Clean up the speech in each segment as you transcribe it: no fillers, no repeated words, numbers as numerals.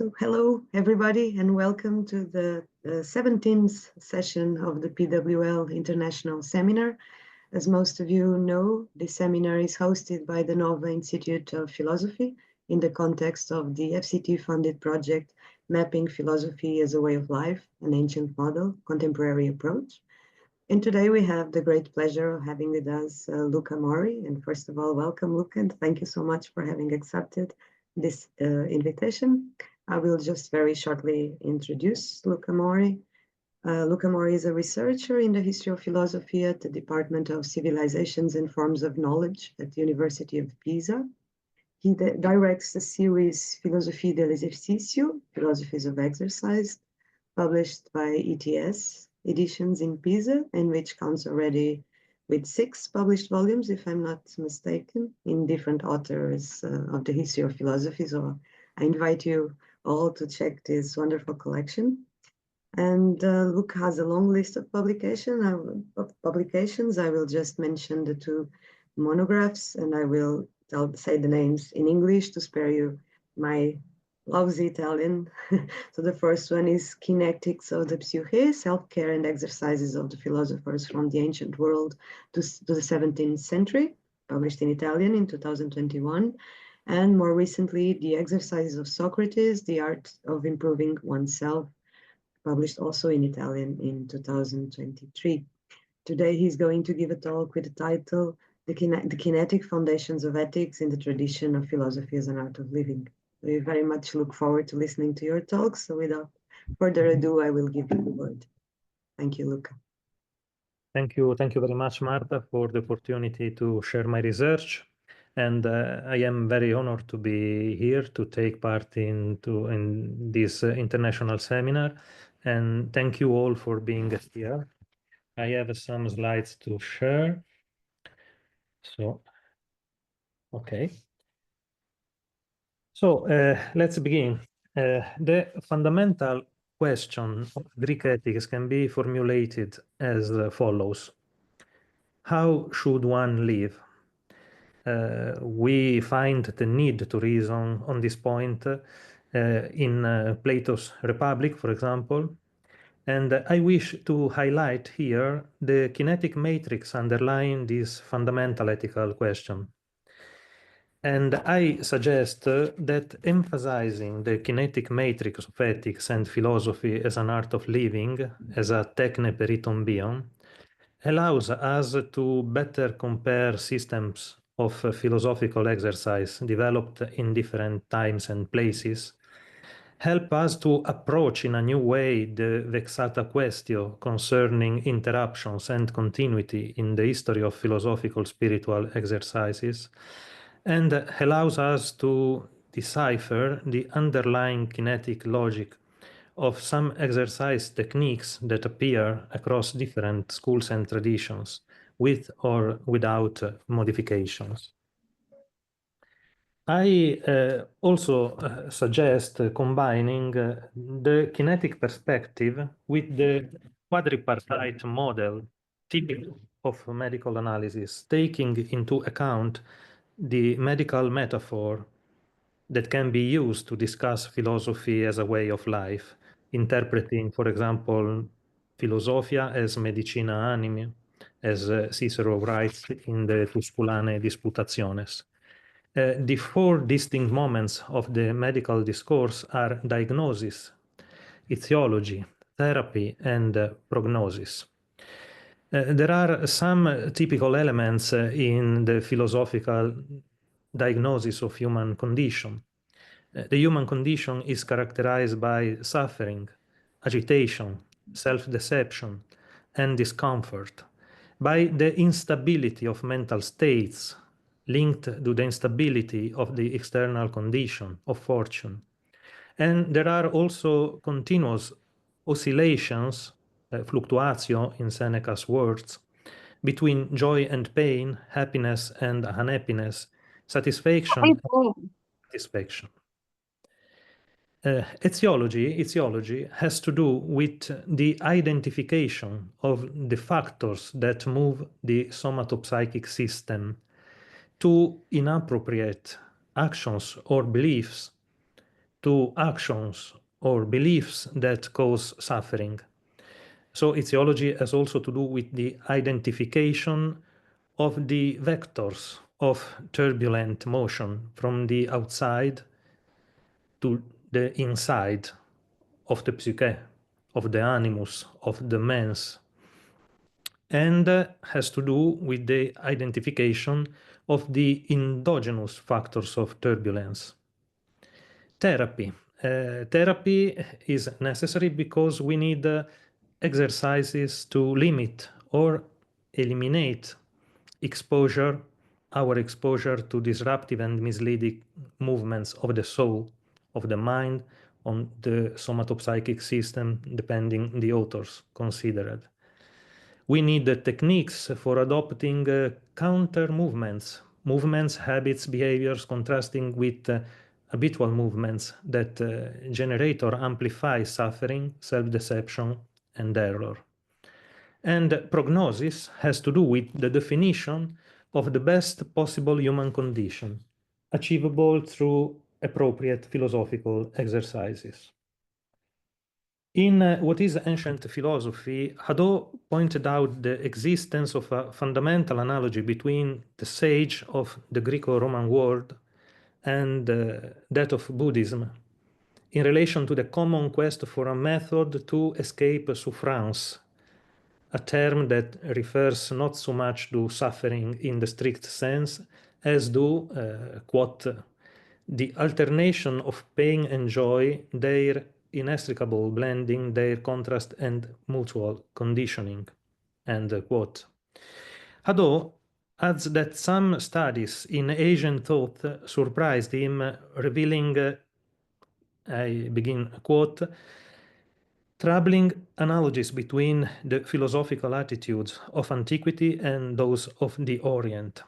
So hello, everybody, and welcome to the 17th session of the PWL International Seminar. As most of you know, this seminar is hosted by the Nova Institute of Philosophy in the context of the FCT-funded project Mapping Philosophy as a Way of Life, an Ancient Model, Contemporary Approach. And today we have the great pleasure of having with us Luca Mori. And first of all, welcome, Luca, and thank you so much for having accepted this invitation. I will just very shortly introduce Luca Mori. Luca Mori is a researcher in the history of philosophy at the Department of Civilizations and Forms of Knowledge at the University of Pisa. He directs the series Philosophie de l'exercicio, Philosophies of Exercise, published by ETS Editions in Pisa, and which counts already with 6 published volumes, if I'm not mistaken, in different authors of the history of philosophy. So I invite you all to check this wonderful collection. And Luke has a long list of publications. I will just mention the 2 monographs, and I'll say the names in English to spare you my lousy Italian. So the first one is Kinetics of the Psyche, Self-Care and Exercises of the Philosophers from the Ancient World to the 17th Century, published in Italian in 2021. And more recently, The Exercises of Socrates, The Art of Improving Oneself, published also in Italian in 2023. Today, he's going to give a talk with the title, The Kinetic Foundations of Ethics in the Tradition of Philosophy as an Art of Living. We very much look forward to listening to your talk. So without further ado, I will give you the word. Thank you, Luca. Thank you very much, Marta, for the opportunity to share my research. And I am very honored to be here to take part in this international seminar. And thank you all for being here. I have some slides to share. So, okay. So let's begin. The fundamental question of Greek ethics can be formulated as follows. How should one live? We find the need to reason on this point in Plato's Republic, for example. And I wish to highlight here the kinetic matrix underlying this fundamental ethical question. And I suggest that emphasizing the kinetic matrix of ethics and philosophy as an art of living, as a techne periton bion, allows us to better compare systems of philosophical exercise developed in different times and places, help us to approach in a new way the vexata quaestio concerning interruptions and continuity in the history of philosophical spiritual exercises, and allows us to decipher the underlying kinetic logic of some exercise techniques that appear across different schools and traditions, with or without modifications. I also suggest combining the kinetic perspective with the quadripartite model typical of medical analysis, taking into account the medical metaphor that can be used to discuss philosophy as a way of life, interpreting, for example, philosophia as medicina animi, as Cicero writes in the Tusculane Disputationes. The 4 distinct moments of the medical discourse are diagnosis, etiology, therapy, and prognosis. There are some typical elements in the philosophical diagnosis of human condition. The human condition is characterized by suffering, agitation, self-deception, and discomfort, by the instability of mental states linked to the instability of the external condition of fortune. And there are also continuous oscillations, fluctuatio in Seneca's words, between joy and pain, happiness and unhappiness, satisfaction and satisfaction. Etiology has to do with the identification of the factors that move the somatopsychic system to inappropriate actions or beliefs to actions or beliefs that cause suffering. So etiology has also to do with the identification of the vectors of turbulent motion from the outside to the inside of the psyche, of the animus, of the mens, and has to do with the identification of the endogenous factors of turbulence. Therapy. Therapy is necessary because we need exercises to limit or eliminate our exposure to disruptive and misleading movements of the soul, of the mind, on the somatopsychic system, depending the authors considered. We need the techniques for adopting counter movements, habits, behaviors contrasting with habitual movements that generate or amplify suffering, self-deception, and error. And prognosis has to do with the definition of the best possible human condition, achievable through appropriate philosophical exercises. In what is ancient philosophy, Hadot pointed out the existence of a fundamental analogy between the sage of the Greco-Roman world and that of Buddhism in relation to the common quest for a method to escape souffrance, a term that refers not so much to suffering in the strict sense as do, quote, the alternation of pain and joy, their inextricable blending, their contrast and mutual conditioning, end quote. Hadot adds that some studies in Asian thought surprised him, revealing, I begin a quote, troubling analogies between the philosophical attitudes of antiquity and those of the Orient.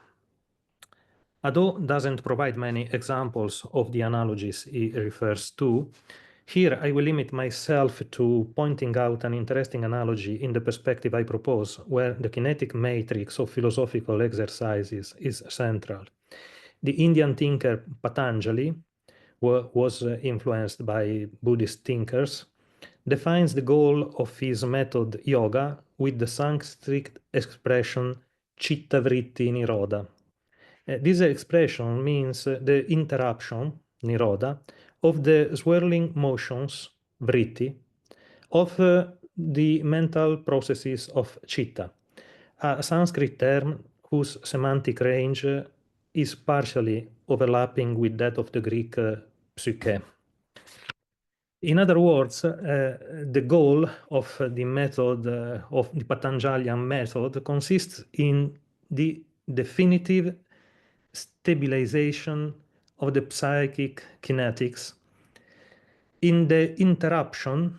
Hadot doesn't provide many examples of the analogies he refers to. Here, I will limit myself to pointing out an interesting analogy in the perspective I propose, where the kinetic matrix of philosophical exercises is central. The Indian thinker Patanjali was influenced by Buddhist thinkers, defines the goal of his method yoga with the Sanskrit expression chitta vritti nirodha. This expression means the interruption, nirodha, of the swirling motions, vritti, of the mental processes of chitta, a Sanskrit term whose semantic range is partially overlapping with that of the Greek psyche. In other words, the goal of the method, of the Patanjalian method, consists in the definitive stabilization of the psychic kinetics, in the interruption,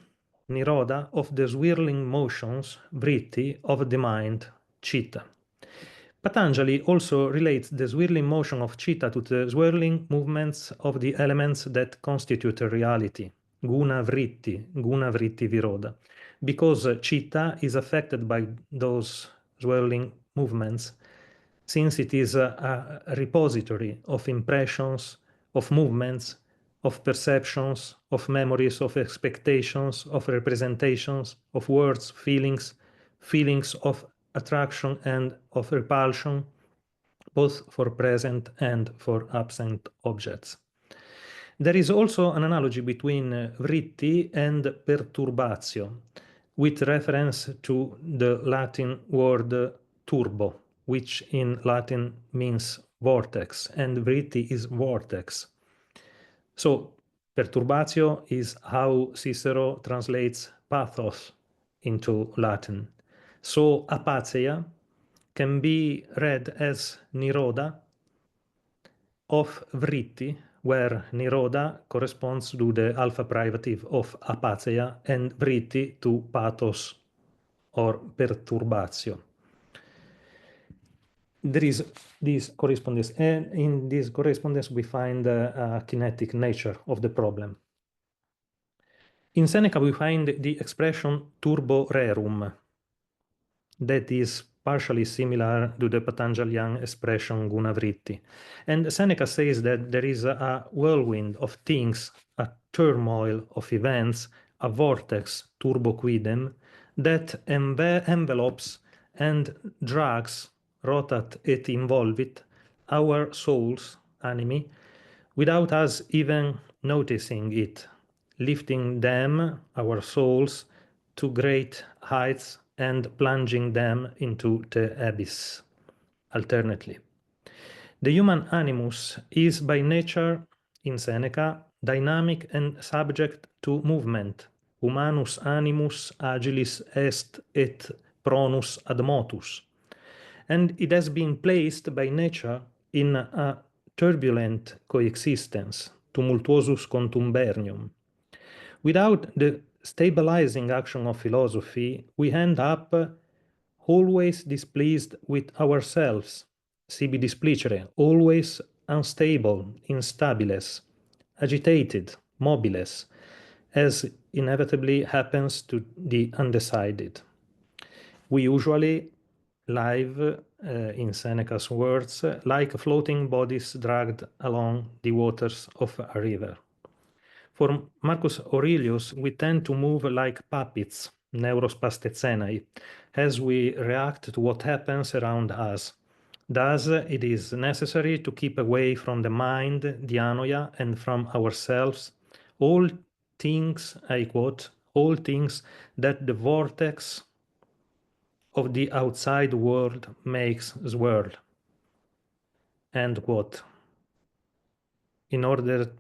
nirodha, of the swirling motions, vritti, of the mind, chitta. Patanjali also relates the swirling motion of chitta to the swirling movements of the elements that constitute reality, guna vritti viroda, because chitta is affected by those swirling movements, since it is a repository of impressions, of movements, of perceptions, of memories, of expectations, of representations, of words, feelings of attraction and of repulsion, both for present and for absent objects. There is also an analogy between vritti and perturbatio, with reference to the Latin word turbo, which in Latin means vortex, and vritti is vortex. So perturbatio is how Cicero translates pathos into Latin. So apatheia can be read as nirodha of vritti, where nirodha corresponds to the alpha privative of apatheia and vritti to pathos or perturbatio. There is this correspondence, and in this correspondence we find a kinetic nature of the problem. In Seneca we find the expression turbo rerum, that is partially similar to the Patanjalian expression gunavritti. And Seneca says that there is a whirlwind of things, a turmoil of events, a vortex, turbo quidem, that envelopes and drags, rotat et involvit, our souls, animi, without us even noticing it, lifting them, our souls, to great heights and plunging them into the abyss, alternately. The human animus is by nature, in Seneca, dynamic and subject to movement. Humanus animus agilis est et pronus ad motus. And it has been placed by nature in a turbulent coexistence, tumultuosus contumbernium. Without the stabilizing action of philosophy, we end up always displeased with ourselves, sibi displicere, always unstable, instabiles, agitated, mobiles, as inevitably happens to the undecided. We usually live, in Seneca's words, like floating bodies dragged along the waters of a river. For Marcus Aurelius, we tend to move like puppets, neurospasticeni, as we react to what happens around us. Thus, it is necessary to keep away from the mind, the anoia, and from ourselves, all things, I quote, all things that the vortex of the outside world makes swirl, end quote, in order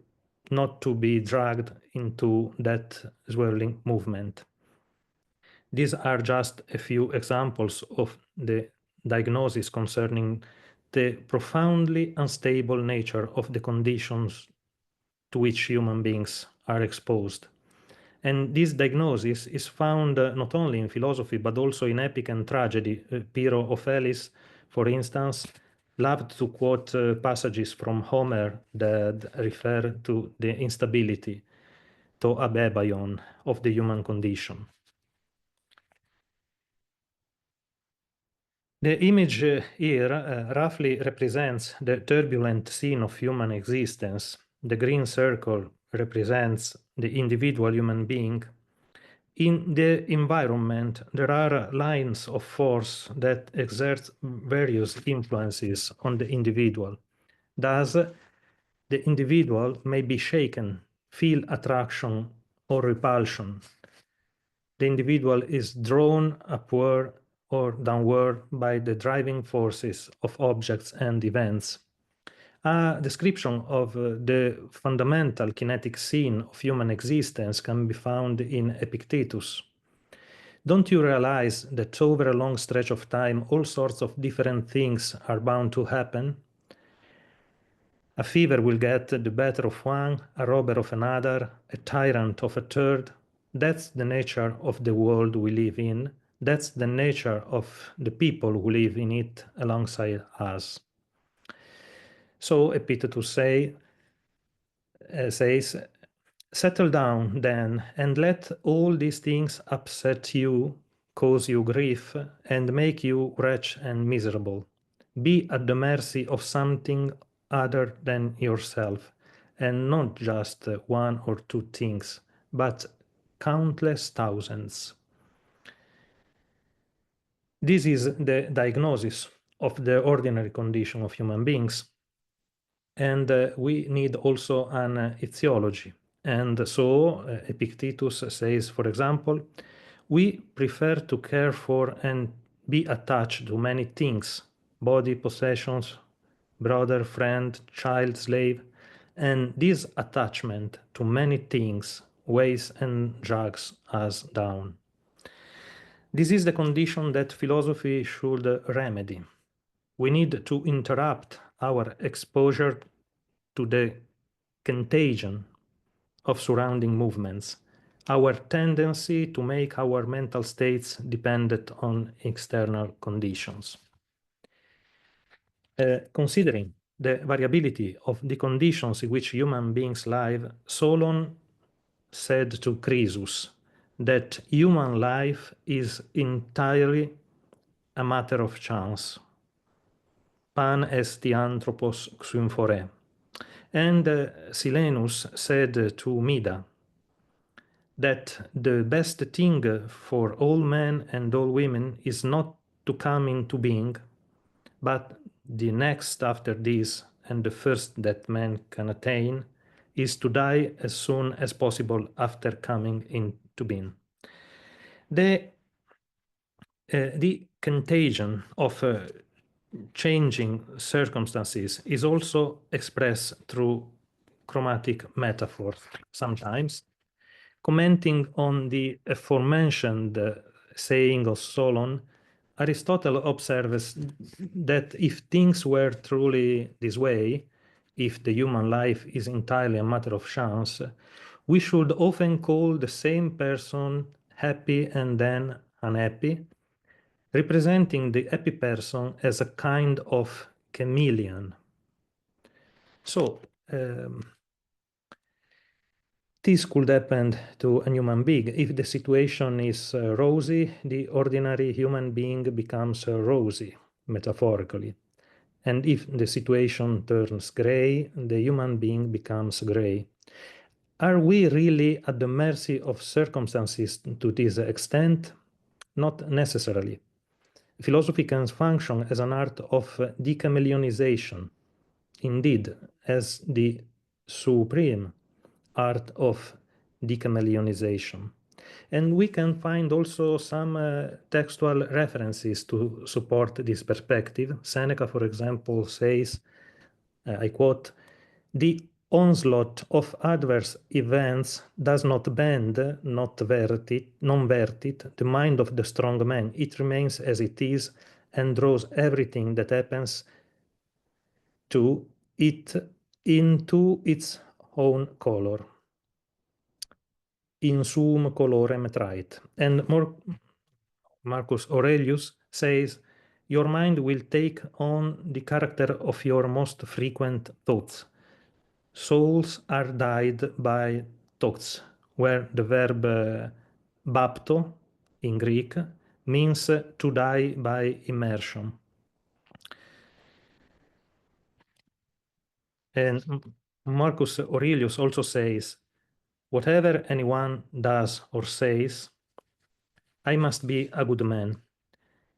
not to be dragged into that swirling movement. These are just a few examples of the diagnosis concerning the profoundly unstable nature of the conditions to which human beings are exposed. And this diagnosis is found not only in philosophy, but also in epic and tragedy. Pyrrho of Elis, for instance, loved to quote passages from Homer that refer to the instability, to abebaion, of the human condition. The image here roughly represents the turbulent scene of human existence. The green circle represents the individual human being. In the environment, there are lines of force that exert various influences on the individual. Thus, the individual may be shaken, feel attraction or repulsion. The individual is drawn upward or downward by the driving forces of objects and events. A description of the fundamental kinetic scene of human existence can be found in Epictetus. Don't you realize that over a long stretch of time, all sorts of different things are bound to happen? A fever will get the better of one, a robber of another, a tyrant of a third. That's the nature of the world we live in. That's the nature of the people who live in it alongside us. So Epictetus says, settle down then, and let all these things upset you, cause you grief, and make you wretched and miserable. Be at the mercy of something other than yourself, and not just one or two things, but countless thousands. This is the diagnosis of the ordinary condition of human beings. And we need also an etiology. And so Epictetus says, for example, we prefer to care for and be attached to many things, body, possessions, brother, friend, child, slave, and this attachment to many things weighs and drags us down. This is the condition that philosophy should remedy. We need to interrupt our exposure to the contagion of surrounding movements, our tendency to make our mental states dependent on external conditions. Considering the variability of the conditions in which human beings live, Solon said to Croesus that human life is entirely a matter of chance. Pan est anthropos xymphore. And Silenus said to Mida that the best thing for all men and all women is not to come into being, but the next after this, and the first that man can attain, is to die as soon as possible after coming into being. The contagion of changing circumstances is also expressed through chromatic metaphors sometimes. Commenting on the aforementioned saying of Solon, Aristotle observes that if things were truly this way, if the human life is entirely a matter of chance, we should often call the same person happy and then unhappy, representing the happy person as a kind of chameleon. So, this could happen to a human being. If the situation is rosy, the ordinary human being becomes rosy, metaphorically. And if the situation turns gray, the human being becomes gray. Are we really at the mercy of circumstances to this extent? Not necessarily. Philosophy can function as an art of dechameleonization, indeed, as the supreme art of dechameleonization. And we can find also some textual references to support this perspective. Seneca, for example, says, I quote, "The onslaught of adverse events does not bend, not vert it, non-vert it, the mind of the strong man. It remains as it is and draws everything that happens to it into its own color. In sum colorem trait." And Marcus Aurelius says, "Your mind will take on the character of your most frequent thoughts. Souls are dyed by thoughts," where the verb bapto in Greek means to die by immersion. And Marcus Aurelius also says, "Whatever anyone does or says, I must be a good man.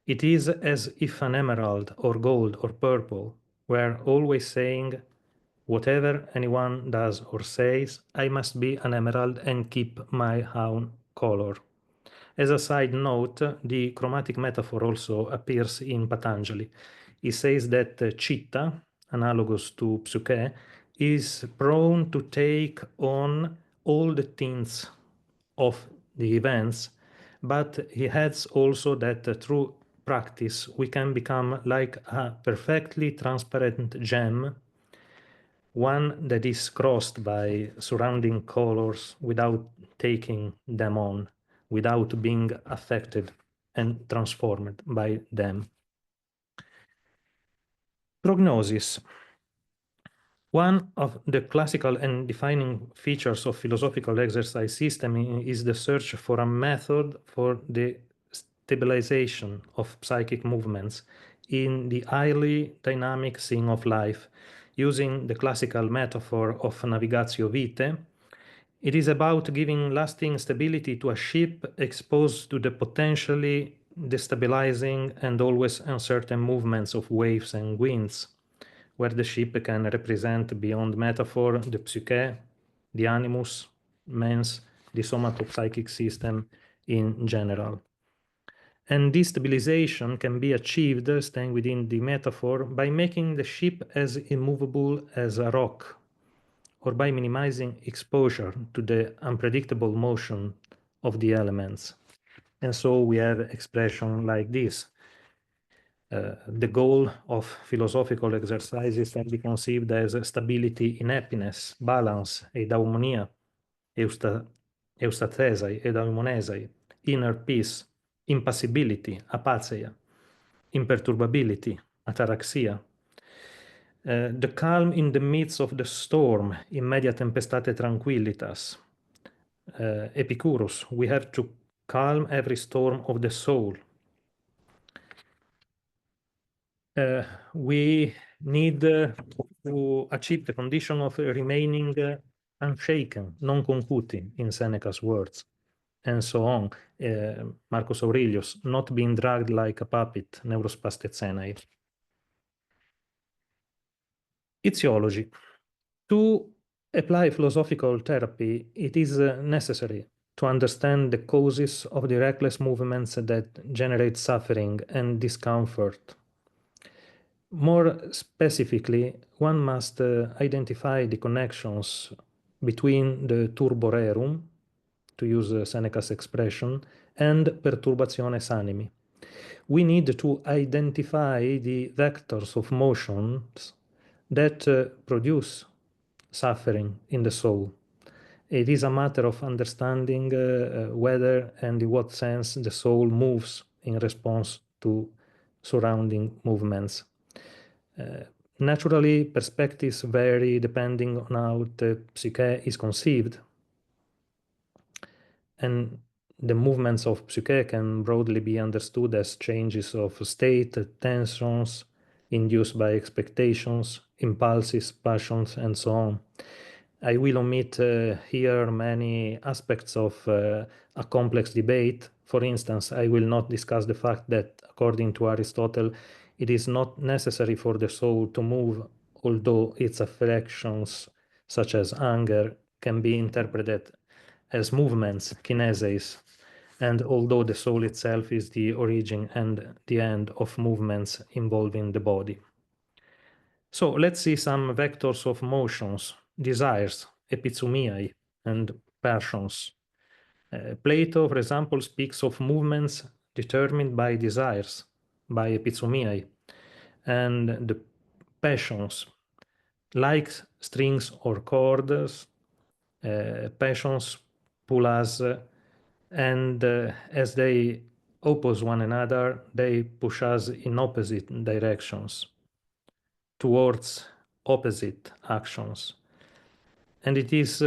It is as if an emerald or gold or purple were always saying, whatever anyone does or says, I must be an emerald and keep my own color." As a side note, the chromatic metaphor also appears in Patanjali. He says that Chitta, analogous to Psyche, is prone to take on all the tints of the events, but he adds also that through practice we can become like a perfectly transparent gem, one that is crossed by surrounding colors without taking them on, without being affected and transformed by them. Prognosis. One of the classical and defining features of philosophical exercise system is the search for a method for the stabilization of psychic movements in the highly dynamic scene of life. Using the classical metaphor of navigatio vitae, it is about giving lasting stability to a ship exposed to the potentially destabilizing and always uncertain movements of waves and winds, where the ship can represent, beyond metaphor, the psyche, the animus, mens, the somatopsychic system in general. And this stabilization can be achieved, staying within the metaphor, by making the ship as immovable as a rock, or by minimizing exposure to the unpredictable motion of the elements. And so we have expression like this. The goal of philosophical exercises can be conceived as stability in happiness, balance, eudaimonia, eustathesai, eudaimonesai, inner peace, impassibility, apatheia, imperturbability, ataraxia, the calm in the midst of the storm, immedia tempestate tranquillitas. Epicurus, we have to calm every storm of the soul. we need to achieve the condition of remaining unshaken, non-concuti, in Seneca's words, and so on. Marcus Aurelius, not being dragged like a puppet, neurospasticena. Etiology. To apply philosophical therapy, it is necessary to understand the causes of the reckless movements that generate suffering and discomfort. More specifically, one must identify the connections between the turbo rerum, to use Seneca's expression, and perturbationes animi. We need to identify the vectors of motions that produce suffering in the soul. It is a matter of understanding whether and in what sense the soul moves in response to surrounding movements. Naturally, perspectives vary depending on how the psyche is conceived, and the movements of psyche can broadly be understood as changes of state, tensions induced by expectations, impulses, passions, and so on. I will omit here many aspects of a complex debate. For instance, I will not discuss the fact that, according to Aristotle, it is not necessary for the soul to move, although its affections, such as anger, can be interpreted as movements, kineses, and although the soul itself is the origin and the end of movements involving the body. So let's see some vectors of motions, desires, epithumiae, and passions. Plato, for example, speaks of movements determined by desires, by epithumiae, and the passions, like strings or chords, passions pull us, and as they oppose one another, they push us in opposite directions, towards opposite actions. And it is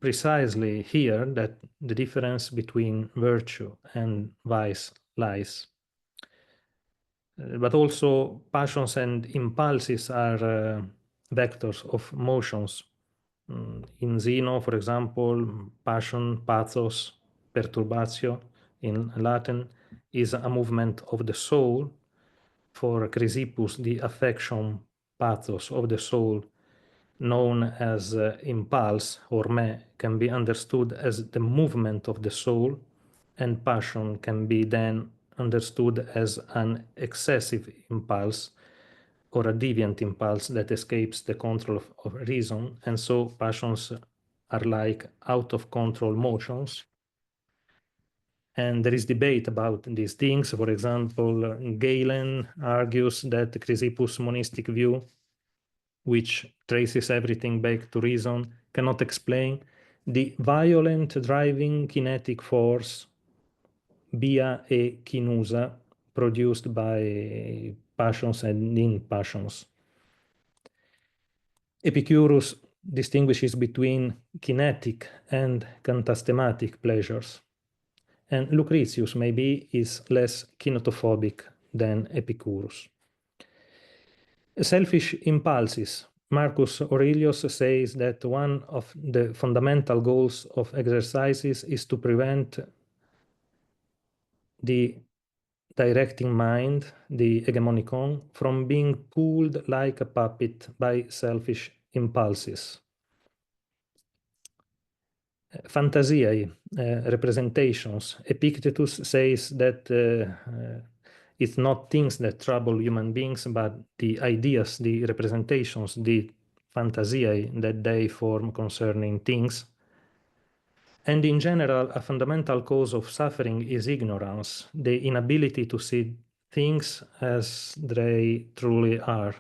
precisely here that the difference between virtue and vice lies. But also passions and impulses are vectors of motions. In Zeno, for example, passion, pathos, perturbatio in Latin is a movement of the soul. For Chrysippus, the affection, pathos of the soul, known as impulse or me, can be understood as the movement of the soul, and passion can be then understood as an excessive impulse or a deviant impulse that escapes the control of reason. And so passions are like out of control motions. And there is debate about these things. For example, Galen argues that the Chrysippus monistic view, which traces everything back to reason, cannot explain the violent driving kinetic force, via e kinusa, produced by passions and impassions. Epicurus distinguishes between kinetic and kantastematic pleasures, and Lucretius maybe is less kinetophobic than Epicurus. Selfish impulses. Marcus Aurelius says that one of the fundamental goals of exercises is to prevent the directing mind, the hegemonikon, from being pulled like a puppet by selfish impulses. Fantasiae, representations. Epictetus says that it's not things that trouble human beings, but the ideas, the representations, the fantasiae that they form concerning things. And in general, a fundamental cause of suffering is ignorance, the inability to see things as they truly are.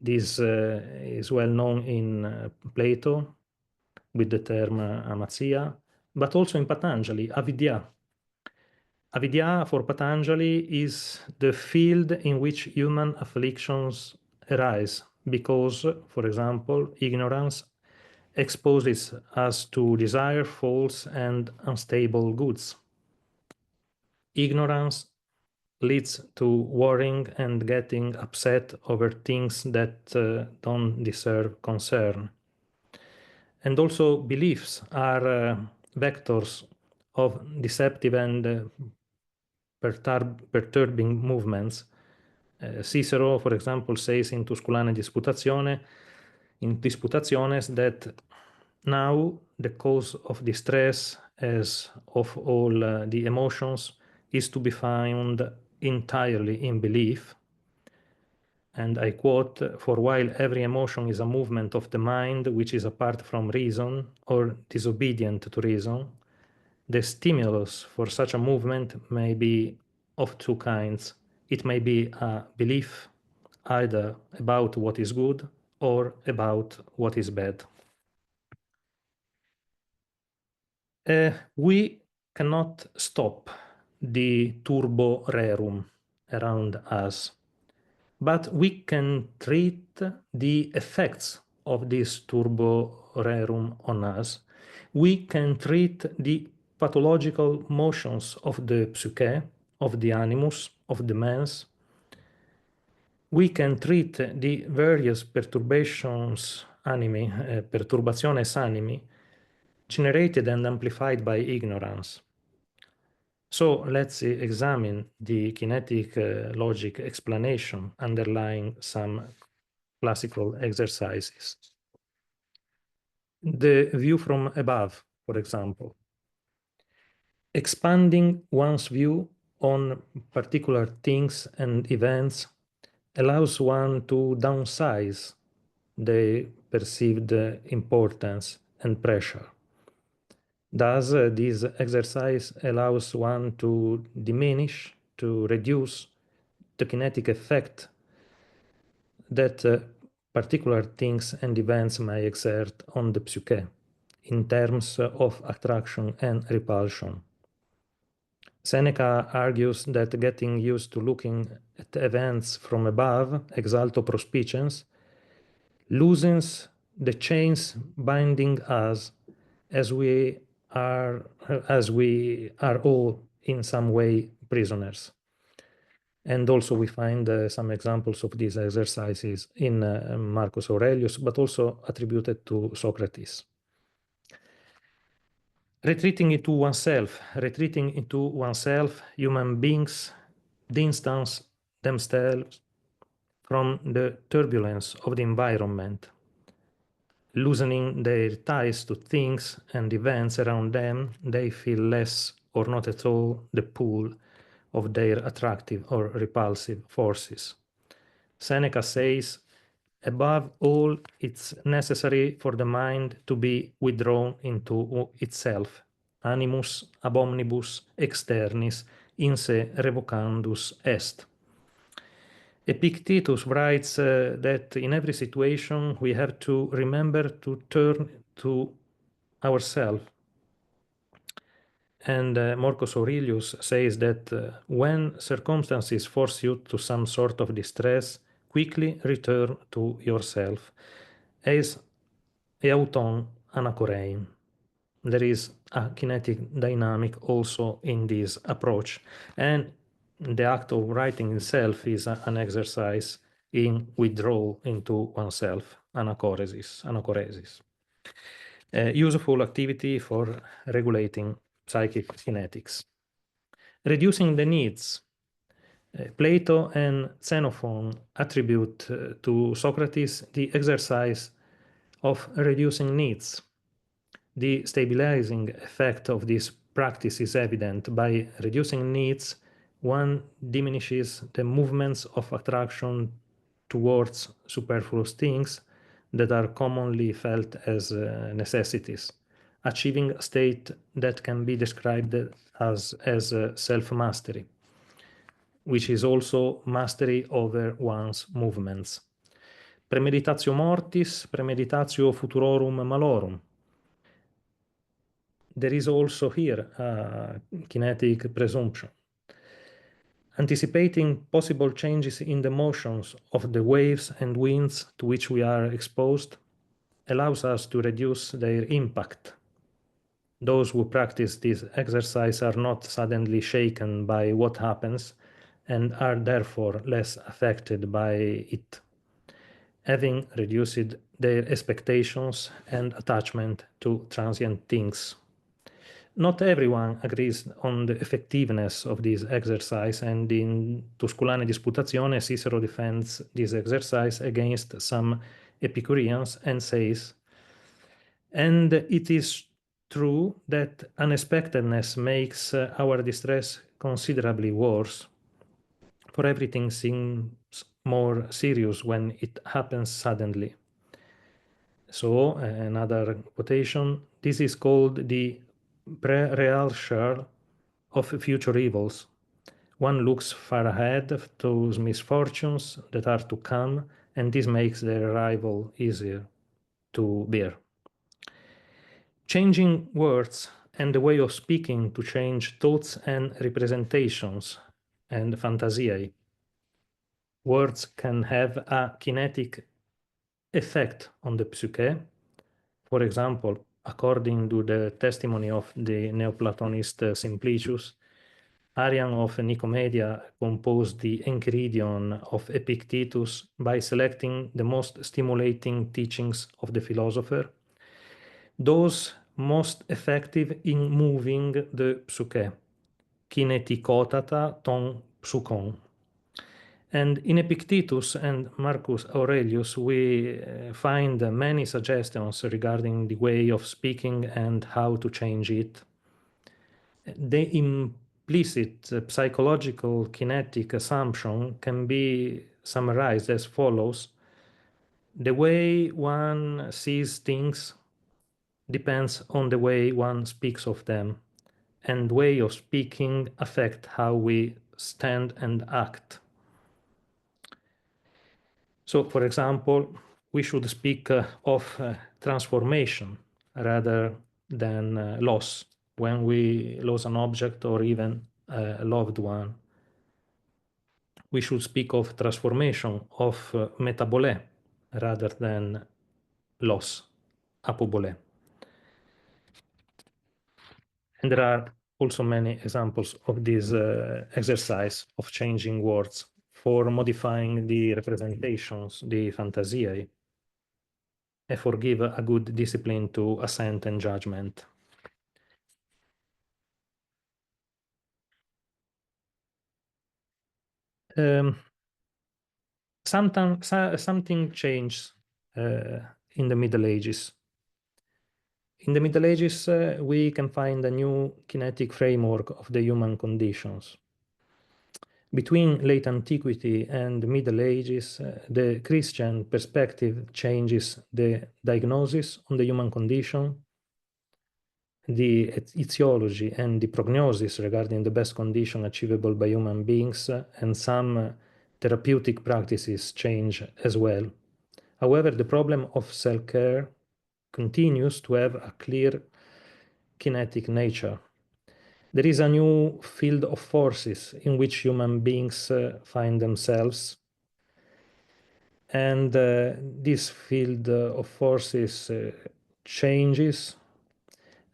This is well known in Plato with the term amatia, but also in Patanjali, avidya. Avidya for Patanjali is the field in which human afflictions arise because, for example, ignorance exposes us to desire false and unstable goods. Ignorance leads to worrying and getting upset over things that don't deserve concern. And also beliefs are vectors of deceptive and perturbing movements. Cicero, for example, says in Tusculane Disputationes that now the cause of distress, as of all the emotions, is to be found entirely in belief. And I quote, "For while every emotion is a movement of the mind which is apart from reason or disobedient to reason, the stimulus for such a movement may be of two kinds. It may be a belief either about what is good or about what is bad." We cannot stop the turbo rerum around us, but we can treat the effects of this turbo rerum on us. We can treat the pathological motions of the psyche, of the animus, of the mens. We can treat the various perturbations animi, perturbationes animi, generated and amplified by ignorance. So let's examine the kinetic logic explanation underlying some classical exercises. The view from above, for example. Expanding one's view on particular things and events allows one to downsize the perceived importance and pressure. Thus, this exercise allows one to diminish, to reduce the kinetic effect that particular things and events may exert on the psyche in terms of attraction and repulsion. Seneca argues that getting used to looking at events from above, ex alto prospiciens, loosens the chains binding us as we are all in some way prisoners. And also we find some examples of these exercises in Marcus Aurelius, but also attributed to Socrates. Retreating into oneself, human beings distance themselves from the turbulence of the environment, loosening their ties to things and events around them. They feel less or not at all the pull of their attractive or repulsive forces. Seneca says, above all, it's necessary for the mind to be withdrawn into itself, animus ab omnibus externis in se revocandus est. Epictetus writes that in every situation we have to remember to turn to ourselves. And Marcus Aurelius says that when circumstances force you to some sort of distress, quickly return to yourself. Eis euton anacorein. There is a kinetic dynamic also in this approach. And the act of writing itself is an exercise in withdrawal into oneself, anacoresis. Useful activity for regulating psychic kinetics. Reducing the needs. Plato and Xenophon attribute to Socrates the exercise of reducing needs. The stabilizing effect of this practice is evident. By reducing needs, one diminishes the movements of attraction towards superfluous things that are commonly felt as necessities, achieving a state that can be described as self-mastery, which is also mastery over one's movements. Premeditatio mortis, premeditatio futurorum malorum. There is also here a kinetic presumption. Anticipating possible changes in the motions of the waves and winds to which we are exposed allows us to reduce their impact. Those who practice this exercise are not suddenly shaken by what happens, and are therefore less affected by it, having reduced their expectations and attachment to transient things. Not everyone agrees on the effectiveness of this exercise, and in Tusculane Disputazione, Cicero defends this exercise against some Epicureans and says, "And it is true that unexpectedness makes our distress considerably worse, for everything seems more serious when it happens suddenly." So, another quotation, "This is called the pre-rehearsal of future evils. One looks far ahead of those misfortunes that are to come, and this makes their arrival easier to bear." Changing words and the way of speaking to change thoughts and representations and fantasiae. Words can have a kinetic effect on the psyche. For example, according to the testimony of the Neoplatonist Simplicius, Arian of Nicomedia composed the Enchiridion of Epictetus by selecting the most stimulating teachings of the philosopher, those most effective in moving the psyche, kinetikotata ton psychon. And in Epictetus and Marcus Aurelius, we find many suggestions regarding the way of speaking and how to change it. The implicit psychological kinetic assumption can be summarized as follows: the way one sees things depends on the way one speaks of them, and way of speaking affect how we stand and act. So, for example, we should speak of transformation rather than loss when we lose an object or even a loved one. We should speak of transformation, of metabole, rather than loss, apobole. And there are also many examples of this exercise of changing words for modifying the representations, the fantasiae, and forgive a good discipline to assent and judgment. Something changed in the Middle Ages. In the Middle Ages, we can find a new kinetic framework of the human conditions. Between late antiquity and Middle Ages, the Christian perspective changes the diagnosis on the human condition, the etiology and the prognosis regarding the best condition achievable by human beings, and some therapeutic practices change as well. However, the problem of self-care continues to have a clear kinetic nature. There is a new field of forces in which human beings find themselves, and this field of forces changes,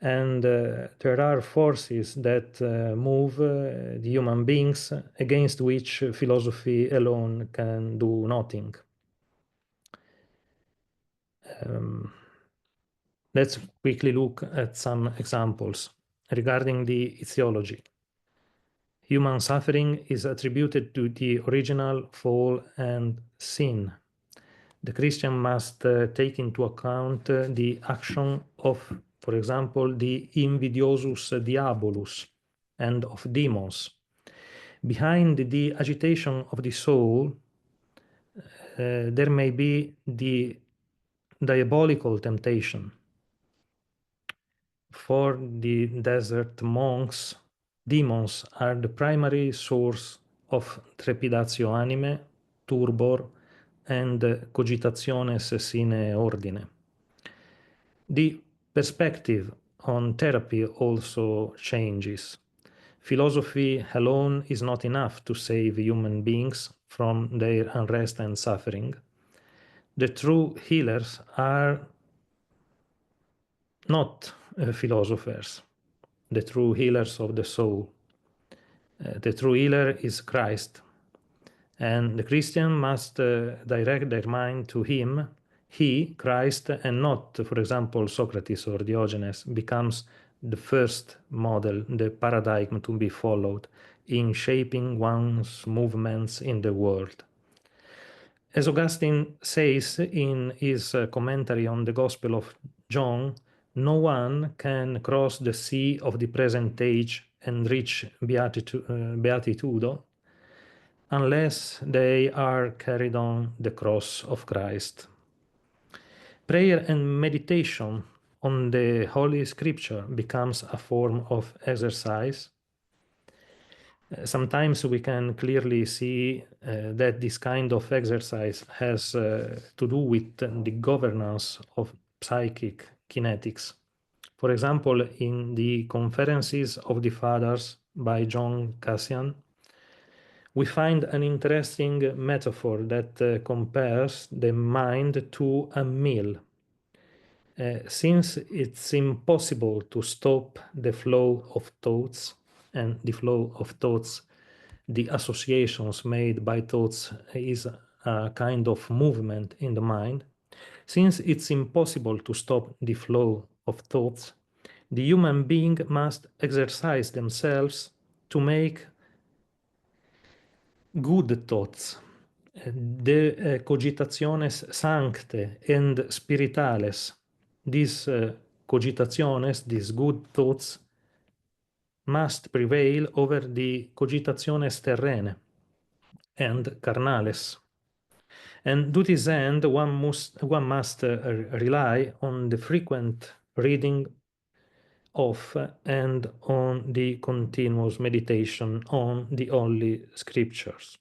and there are forces that move the human beings against which philosophy alone can do nothing. Let's quickly look at some examples regarding the etiology. Human suffering is attributed to the original fall and sin. The Christian must take into account the action of, for example, the invidiosus diabolus and of demons. Behind the agitation of the soul, there may be the diabolical temptation. For the desert monks, demons are the primary source of trepidatio anime, turbor, and cogitationes sine ordine. The perspective on therapy also changes. Philosophy alone is not enough to save human beings from their unrest and suffering. The true healers are not philosophers, the true healers of the soul. The true healer is Christ, And the Christian must direct their mind to him. He, Christ, and not, for example, Socrates or Diogenes, becomes the first model, the paradigm to be followed in shaping one's movements in the world. As Augustine says in his commentary on the Gospel of John, no one can cross the sea of the present age and reach beatitude unless they are carried on the cross of Christ. Prayer and meditation on the Holy Scripture becomes a form of exercise. Sometimes we can clearly see that this kind of exercise has to do with the governance of psychic kinetics. For example, in the Conferences of the Fathers by John Cassian, we find an interesting metaphor that compares the mind to a mill. Since it's impossible to stop the flow of thoughts, and the flow of thoughts, the associations made by thoughts is a kind of movement in the mind, since it's impossible to stop the flow of thoughts, the human being must exercise themselves to make good thoughts, de cogitationes sancte and spiritales. These cogitationes, these good thoughts, must prevail over the cogitationes terrene and carnales. And to this end, one must rely on the frequent reading of and on the continuous meditation on the Holy Scriptures.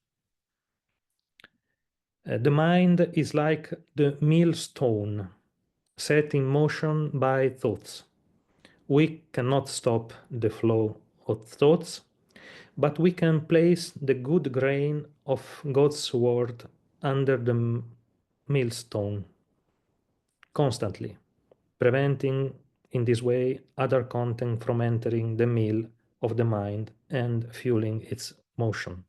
The mind is like the millstone set in motion by thoughts. We cannot stop the flow of thoughts, but we can place the good grain of God's word under the millstone constantly, preventing in this way other content from entering the mill of the mind and fueling its motion.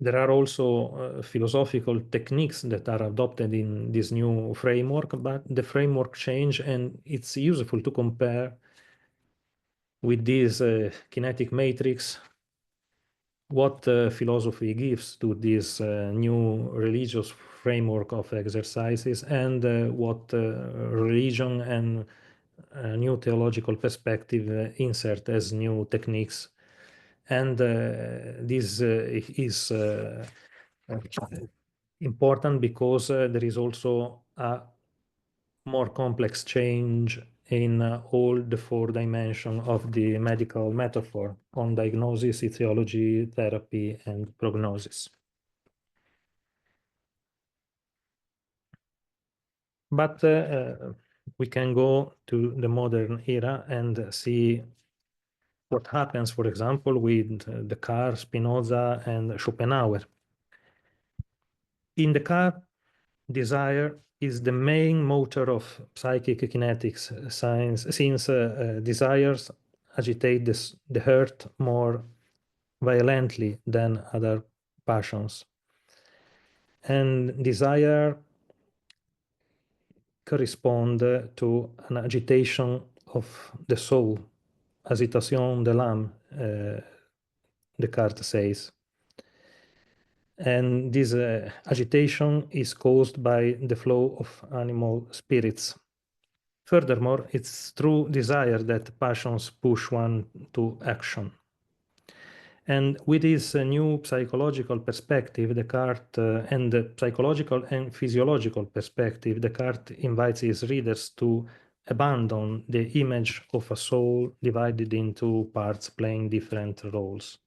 There are also philosophical techniques that are adopted in this new framework, but the framework change, and it's useful to compare with this kinetic matrix what philosophy gives to this new religious framework of exercises, and what religion and new theological perspective insert as new techniques. And this is important because there is also a more complex change in all the four dimensions of the medical metaphor on diagnosis, etiology, therapy, and prognosis. But we can go to the modern era and see what happens, for example, with Descartes, Spinoza, and Schopenhauer. In Descartes, desire is the main motor of psychic kinetics science, since desires agitate the heart more violently than other passions. And desire correspond to an agitation of the soul, agitation de l'âme, Descartes says. And this agitation is caused by the flow of animal spirits. Furthermore, it's through desire that passions push one to action. And with this new psychological perspective, Descartes, and the psychological and physiological perspective, Descartes invites his readers to abandon the image of a soul divided into parts playing different roles.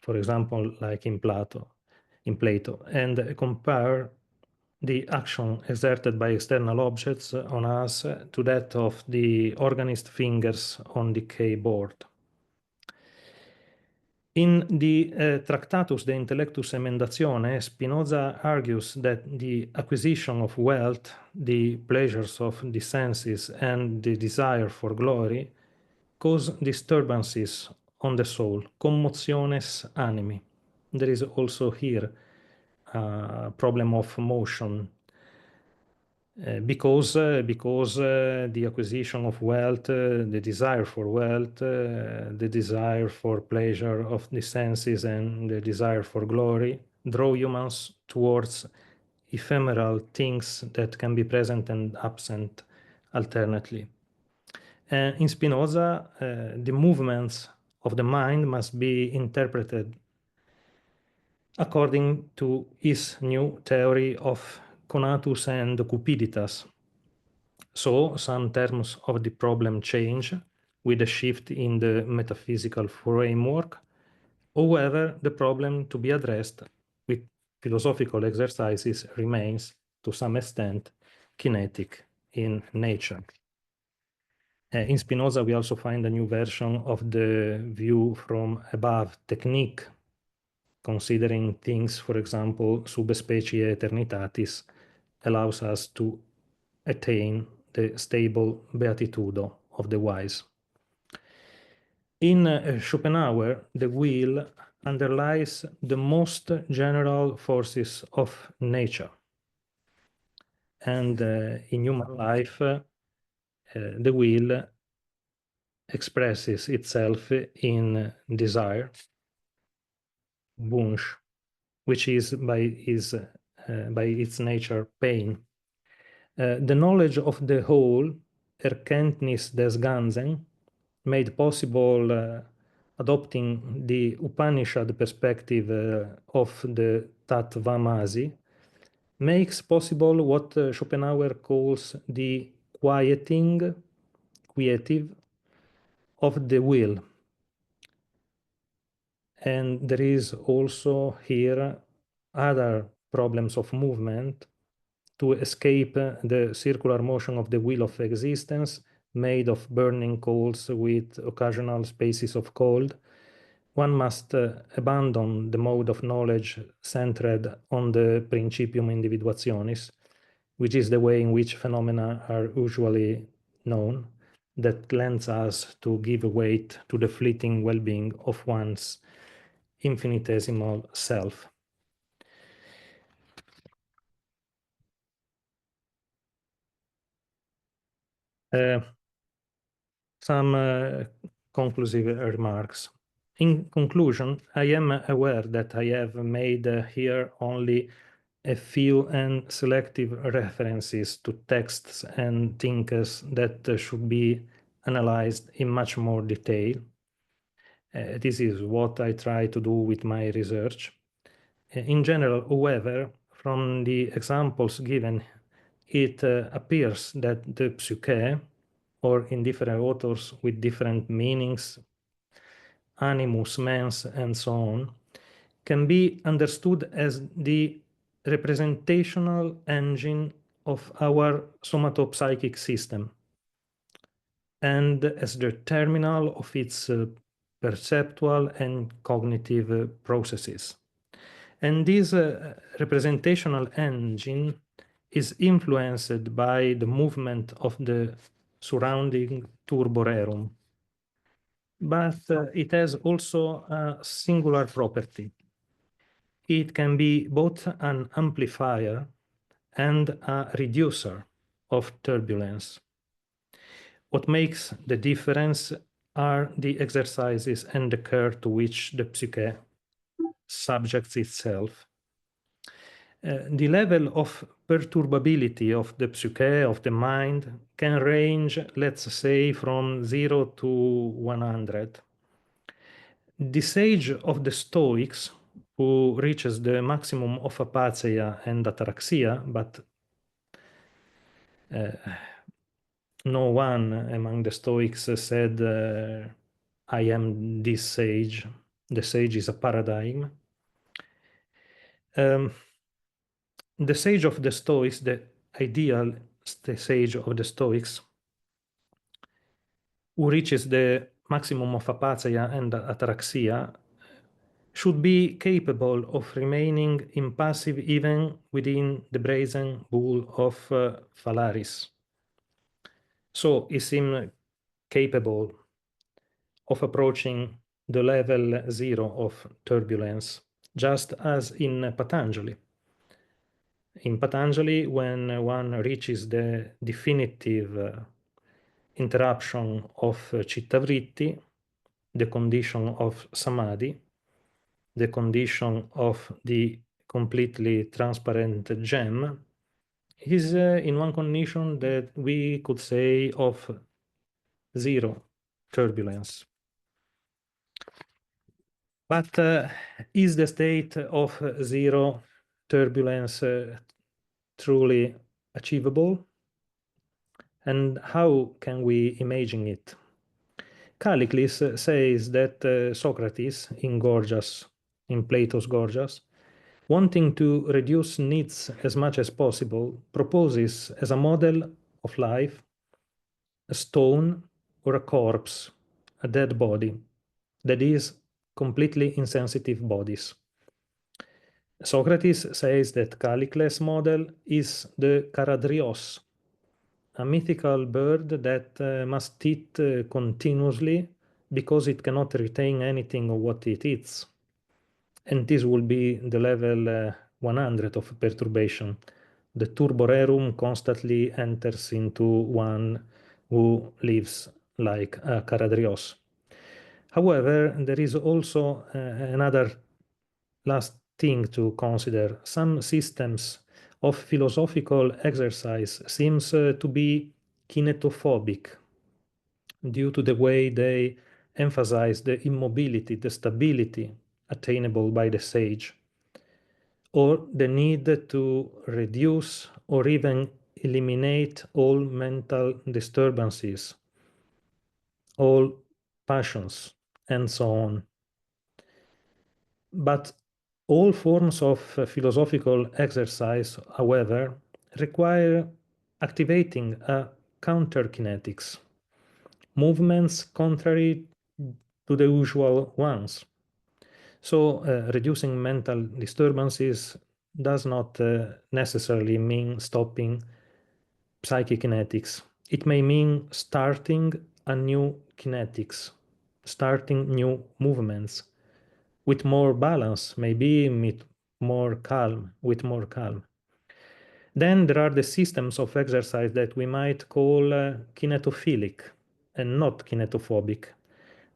For example, like in Plato, and compare the action exerted by external objects on us to that of the organist fingers on the keyboard. In the Tractatus de Intellectus Emendatione, Spinoza argues that the acquisition of wealth, the pleasures of the senses, and the desire for glory cause disturbances on the soul, commotiones animi. There is also here a problem of motion, because the acquisition of wealth, the desire for wealth, the desire for pleasure of the senses, and the desire for glory draw humans towards ephemeral things that can be present and absent alternately. In Spinoza, the movements of the mind must be interpreted according to his new theory of conatus and cupiditas. So some terms of the problem change with a shift in the metaphysical framework. However, the problem to be addressed with philosophical exercises remains, to some extent, kinetic in nature. In Spinoza, we also find a new version of the view from above technique, considering things, for example, subspecie aeternitatis, allows us to attain the stable beatitudo of the wise. In Schopenhauer, the will underlies the most general forces of nature. And in human life, the will expresses itself in desire, Wunsch, which is by its nature pain. The knowledge of the whole, Erkenntnis des Ganzen, made possible adopting the Upanishad perspective of the Tattvamasi, makes possible what Schopenhauer calls the quietive of the will. And there is also here other problems of movement to escape the circular motion of the wheel of existence, made of burning coals with occasional spaces of cold. One must abandon the mode of knowledge centered on the principium individuationis, which is the way in which phenomena are usually known, that lends us to give weight to the fleeting well-being of one's infinitesimal self. Some conclusive remarks. In conclusion, I am aware that I have made here only a few and selective references to texts and thinkers that should be analyzed in much more detail. This is what I try to do with my research. In general, however, from the examples given, it appears that the psyche, or in different authors with different meanings, animus, mens, and so on, can be understood as the representational engine of our somatopsychic system and as the terminal of its perceptual and cognitive processes. And this representational engine is influenced by the movement of the surrounding turborerum. But it has also a singular property. It can be both an amplifier and a reducer of turbulence. What makes the difference are the exercises and the care to which the psyche subjects itself. The level of perturbability of the psyche, of the mind, can range, let's say, from 0 to 100. The sage of the Stoics, who reaches the maximum of apatheia and ataraxia, but no one among the Stoics said, I am this sage. The sage is a paradigm. The sage of the Stoics, the ideal sage of the Stoics, who reaches the maximum of apatheia and ataraxia, should be capable of remaining impassive even within the brazen bull of Phalaris. So he seemed capable of approaching the level 0 of turbulence, just as in Patanjali. In Patanjali, when one reaches the definitive interruption of cittavritti, the condition of samadhi, the condition of the completely transparent gem, is in one condition that we could say of zero turbulence. But is the state of zero turbulence truly achievable? And how can we imagine it? Callicles says that Socrates in Plato's Gorgias, wanting to reduce needs as much as possible, proposes as a model of life a stone or a corpse, a dead body, that is, completely insensitive bodies. Socrates says that Callicles' model is the karadrios, a mythical bird that must eat continuously because it cannot retain anything of what it eats. And this will be the level 100 of perturbation. The turborerum constantly enters into one who lives like a karadrios. However, there is also another last thing to consider. Some systems of philosophical exercise seems to be kinetophobic due to the way they emphasize the immobility, the stability attainable by the sage, or the need to reduce or even eliminate all mental disturbances, all passions, and so on. But all forms of philosophical exercise, however, require activating a counter-kinetics, movements contrary to the usual ones. So reducing mental disturbances does not necessarily mean stopping psychic kinetics. It may mean starting a new kinetics, starting new movements with more balance, maybe with more calm, Then there are the systems of exercise that we might call kinetophilic and not kinetophobic.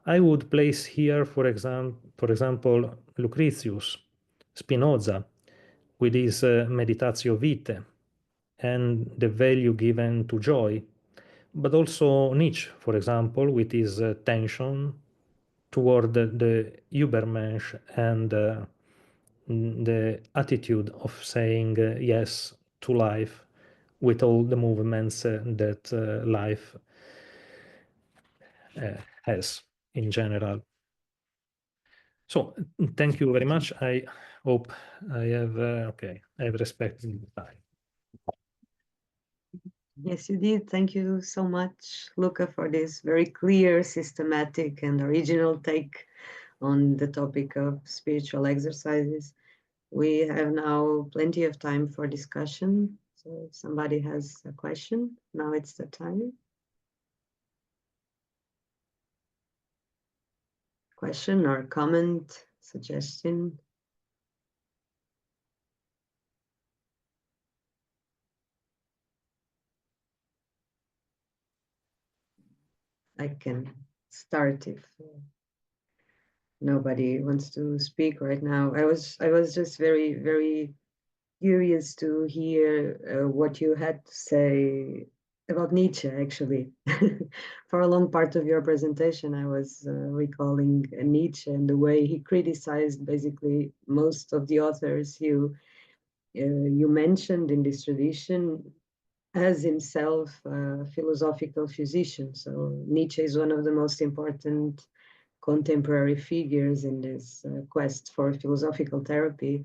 I would place here, for example, Lucretius, Spinoza, with his meditatio vitae and the value given to joy, but also Nietzsche, for example, with his tension toward the Übermensch and the attitude of saying yes to life with all the movements that life has in general. So thank you very much. I hope I have respected the time. Yes, you did. Thank you so much, Luca, for this very clear, systematic, and original take on the topic of spiritual exercises. We have now plenty of time for discussion. So if somebody has a question, now it's the time. Question or comment, suggestion? I can start if nobody wants to speak right now. I was just very, very curious to hear what you had to say about Nietzsche, actually. For a long part of your presentation, I was recalling Nietzsche and the way he criticized basically most of the authors you mentioned in this tradition, as himself a philosophical physician. So Nietzsche is one of the most important contemporary figures in this quest for philosophical therapy.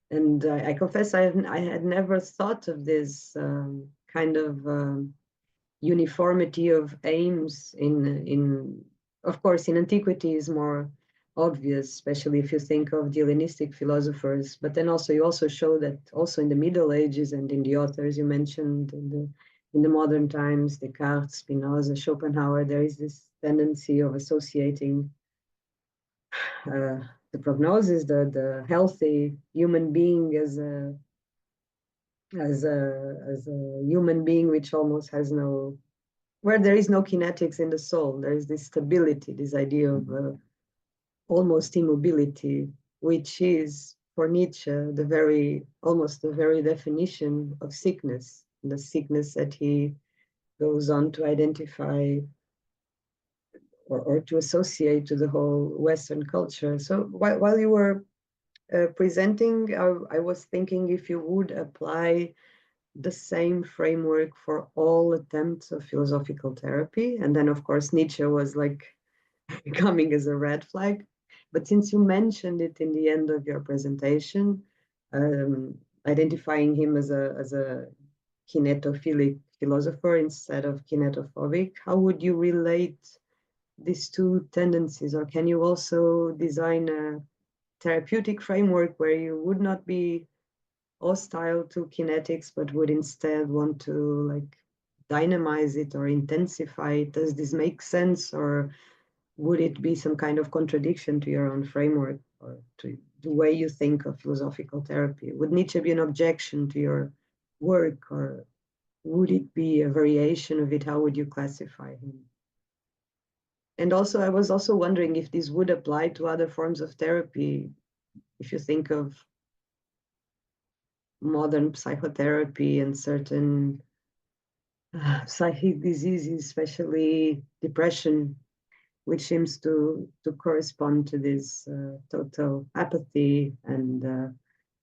And I confess I had never thought of this kind of uniformity of aims of course, in antiquity is more obvious, especially if you think of the Hellenistic philosophers. But then also you also show that also in the Middle Ages and in the authors you mentioned in the modern times, Descartes, Spinoza, Schopenhauer, there is this tendency of associating the prognosis, the healthy human being as a human being which almost has no, where there is no kinetics in the soul. There is this stability, this idea of almost immobility, which is for Nietzsche almost the very definition of sickness, the sickness that he goes on to identify or to associate to the whole Western culture. So while you were presenting, I was thinking if you would apply the same framework for all attempts of philosophical therapy. And then, of course, Nietzsche was like coming as a red flag. But since you mentioned it in the end of your presentation, identifying him as a kinetophilic philosopher instead of kinetophobic, how would you relate these two tendencies? Or can you also design a therapeutic framework where you would not be hostile to kinetics, but would instead want to like dynamize it or intensify it? Does this make sense, or would it be some kind of contradiction to your own framework or to the way you think of philosophical therapy? Would Nietzsche be an objection to your work, or would it be a variation of it? How would you classify him? And also, I was also wondering if this would apply to other forms of therapy. If you think of modern psychotherapy and certain psychic diseases, especially depression, which seems to correspond to this total apathy and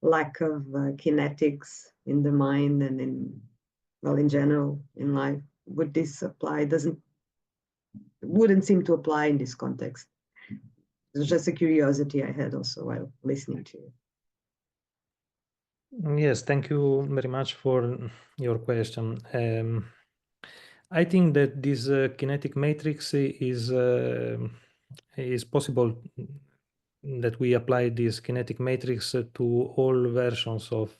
lack of kinetics in the mind and in general in life. Would this apply? Wouldn't seem to apply in this context. It's just a curiosity I had also while listening to you. Yes, thank you very much for your question. I think that this kinetic matrix is possible that we apply this kinetic matrix to all versions of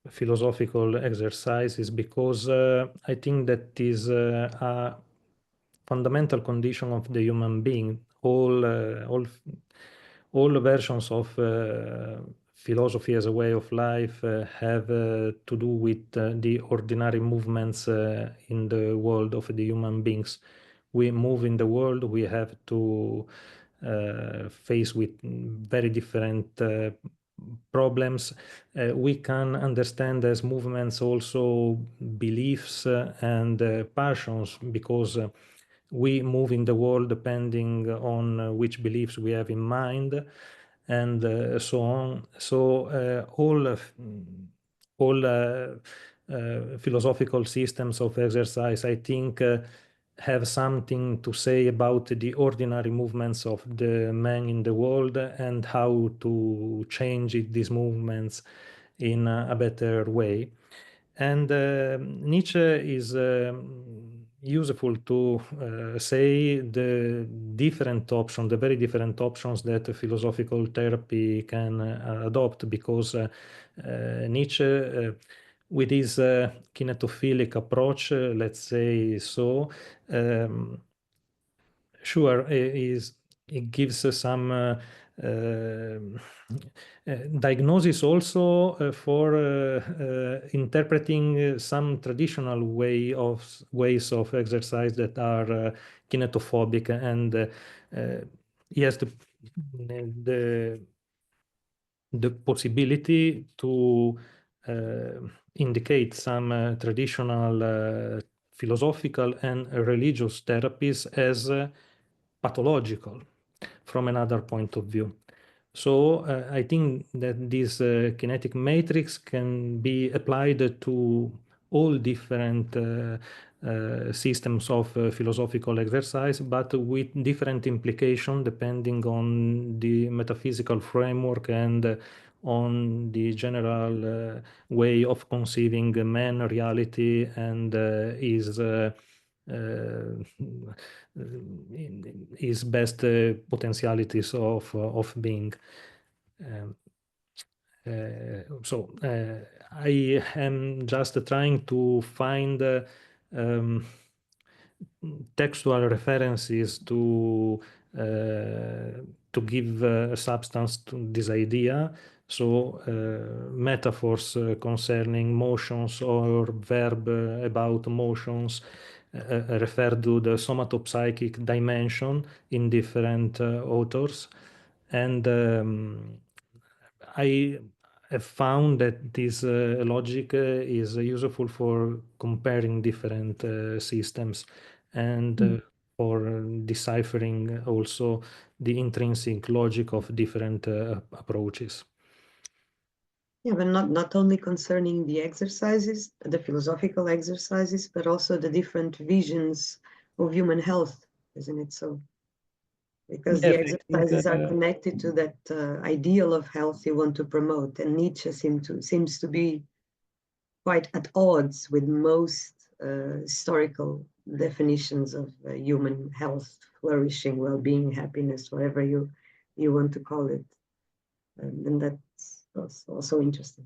philosophical exercises, because I think that is a fundamental condition of the human being. All versions of philosophy as a way of life have to do with the ordinary movements in the world of the human beings. We move in the world, we have to face with very different problems. We can understand as movements also beliefs and passions, because we move in the world depending on which beliefs we have in mind, and so on. So all philosophical systems of exercise, I think, have something to say about the ordinary movements of the man in the world and how to change these movements in a better way. And Nietzsche is useful to say the very different options that philosophical therapy can adopt, because Nietzsche, with his kinetophilic approach, let's say so, sure, it gives some diagnosis also for interpreting some traditional ways of exercise that are kinetophobic, and yes, the possibility to indicate some traditional philosophical and religious therapies as pathological from another point of view. So I think that this kinetic matrix can be applied to all different systems of philosophical exercise, but with different implication depending on the metaphysical framework and on the general way of conceiving man, reality, and his best potentialities of being. So I am just trying to find textual references to to give substance to this idea. So metaphors concerning motions or verb about motions refer to the somatopsychic dimension in different authors. And I have found that this logic is useful for comparing different systems and for deciphering also the intrinsic logic of different approaches. Yeah, but not only concerning the exercises, the philosophical exercises, but also the different visions of human health, isn't it so? Because the Yes, I think, exercises are connected to that ideal of health you want to promote, and Nietzsche seems to be quite at odds with most historical definitions of human health, flourishing, well-being, happiness, whatever you want to call it, and that's also interesting.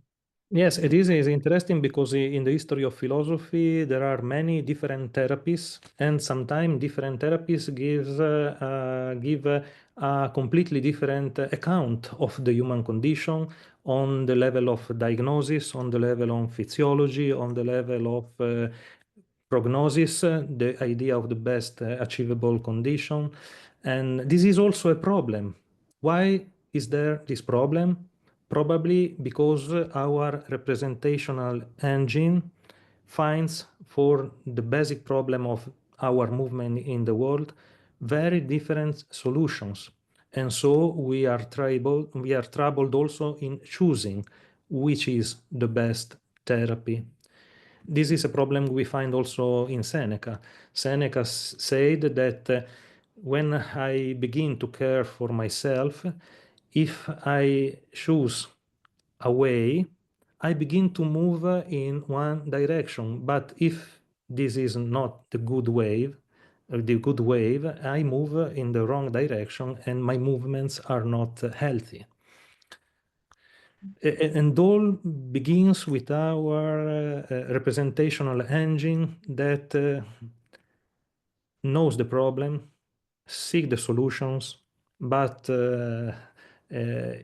yes, it is interesting because in the history of philosophy, there are many different therapies, and sometimes different therapies give a completely different account of the human condition on the level of diagnosis, on the level of physiology, on the level of prognosis, the idea of the best achievable condition. And this is also a problem. Why is there this problem? Probably because our representational engine finds for the basic problem of our movement in the world very different solutions. And so we are troubled also in choosing which is the best therapy. This is a problem we find also in Seneca. Seneca said that when I begin to care for myself, if I choose a way, I begin to move in one direction. But if this is not the good wave, I move in the wrong direction and my movements are not healthy. And all begins with our representational engine that knows the problem, seek the solutions, but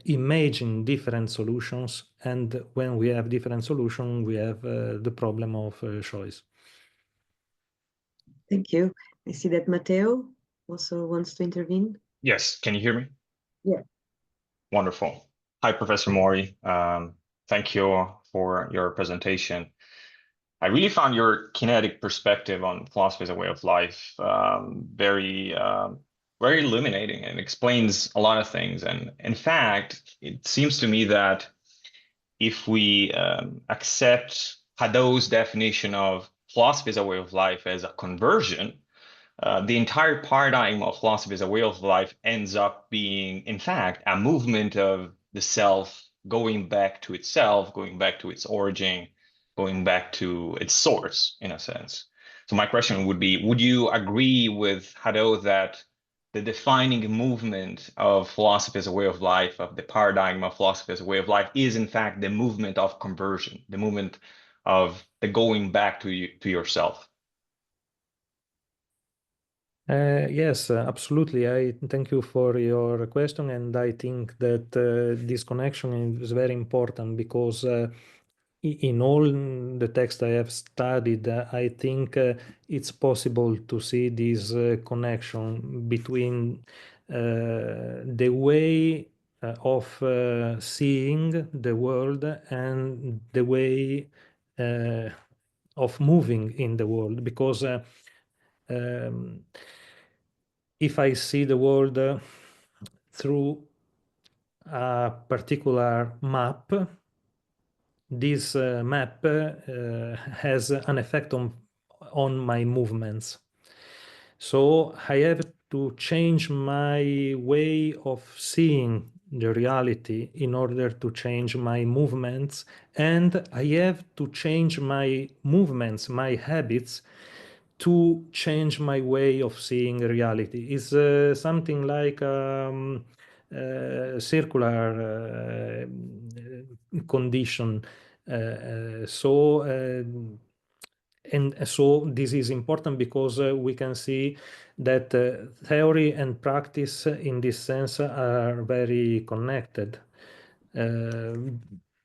imagine different solutions. And when we have different solutions, we have the problem of choice. Thank you. I see that Matteo also wants to intervene. Yes, can you hear me? Yeah. Wonderful. Hi, Professor Mori. Thank you for your presentation. I really found your kinetic perspective on philosophy as a way of life very illuminating, and explains a lot of things. And in fact, it seems to me that if we accept Hadot's definition of philosophy as a way of life as a conversion, the entire paradigm of philosophy as a way of life ends up being, in fact, a movement of the self going back to itself, going back to its origin, going back to its source, in a sense. So my question would be, would you agree with Hadot that the defining movement of philosophy as a way of life, of the paradigm of philosophy as a way of life, is in fact the movement of conversion, the movement of the going back to yourself? Yes, absolutely. I thank you for your question, and I think that this connection is very important because in all the text I have studied, I think it's possible to see this connection between the way of seeing the world and the way of moving in the world. Because if I see the world through a particular map, this map has an effect on my movements. So I have to change my way of seeing the reality in order to change my movements, and I have to change my movements, my habits, to change my way of seeing reality. Is something like circular condition. And so this is important because we can see that theory and practice in this sense are very connected.